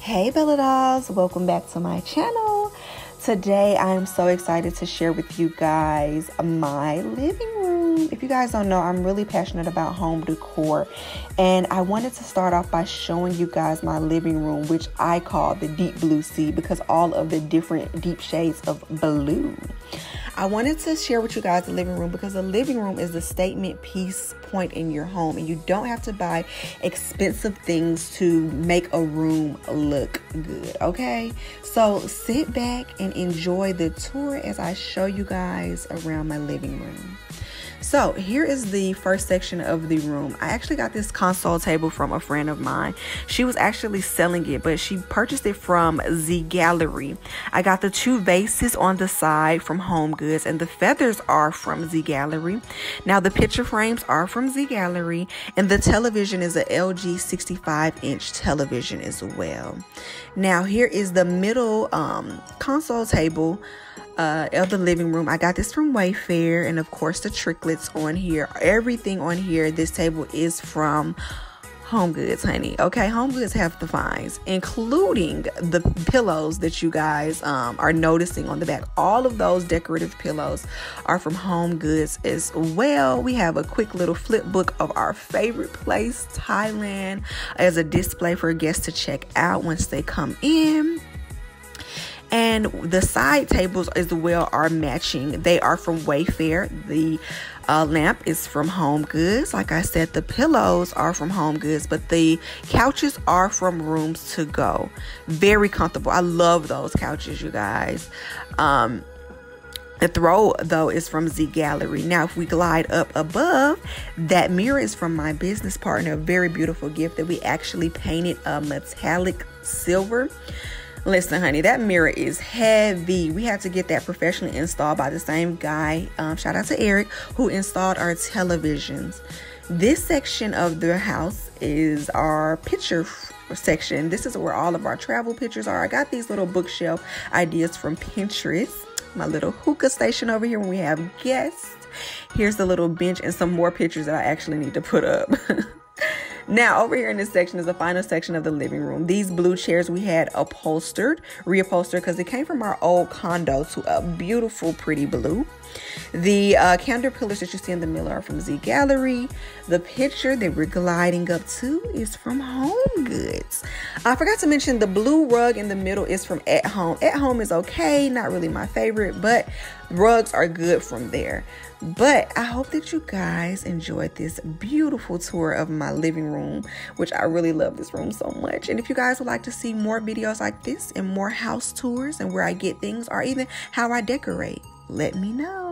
Hey Bella dolls, welcome back to my channel. Today I am so excited to share with you guys my living room. If you guys don't know, I'm really passionate about home decor, and I wanted to start off by showing you guys my living room, which I call the deep blue sea because all of the different deep shades of blue. I wanted to share with you guys the living room because the living room is the statement piece point in your home, and you don't have to buy expensive things to make a room look good, okay? So sit back and enjoy the tour as I show you guys around my living room. So here is the first section of the room. I actually got this console table from a friend of mine. She was actually selling it, but she purchased it from Z Gallery. I got the two vases on the side from Home Goods, and the feathers are from Z Gallery. Now the picture frames are from Z Gallery, and the television is a LG 65-inch television as well. Now here is the middle console table of the living room. I got this from Wayfair, and of course the tricklets on here, everything on here, this table is from Home Goods, honey. Okay, Home Goods have the finds, including the pillows that you guys are noticing on the back. All of those decorative pillows are from Home Goods as well. We have a quick little flip book of our favorite place, Thailand, as a display for guests to check out once they come in. And the side tables as well are matching. They are from Wayfair. The lamp is from Home Goods. Like I said, the pillows are from Home Goods, but the couches are from Rooms to Go. Very comfortable. I love those couches, you guys. The throw, though, is from Z Gallery. Now, if we glide up above, that mirror is from my business partner. A very beautiful gift that we actually painted a metallic silver. Listen, honey, that mirror is heavy. We had to get that professionally installed by the same guy, shout out to Eric, who installed our televisions. This section of the house is our picture section. This is where all of our travel pictures are. I got these little bookshelf ideas from Pinterest. My little hookah station over here when we have guests. Here's the little bench and some more pictures that I actually need to put up. Now, over here in this section is the final section of the living room. These blue chairs we had reupholstered because it came from our old condo to a beautiful, pretty blue. The candle pillars that you see in the middle are from Z Gallery. The picture that we're gliding up to is from Home Goods. I forgot to mention the blue rug in the middle is from At Home. At Home is okay, not really my favorite, but rugs are good from there. But I hope that you guys enjoyed this beautiful tour of my living room, which I really love this room so much. And if you guys would like to see more videos like this and more house tours and where I get things or even how I decorate, let me know.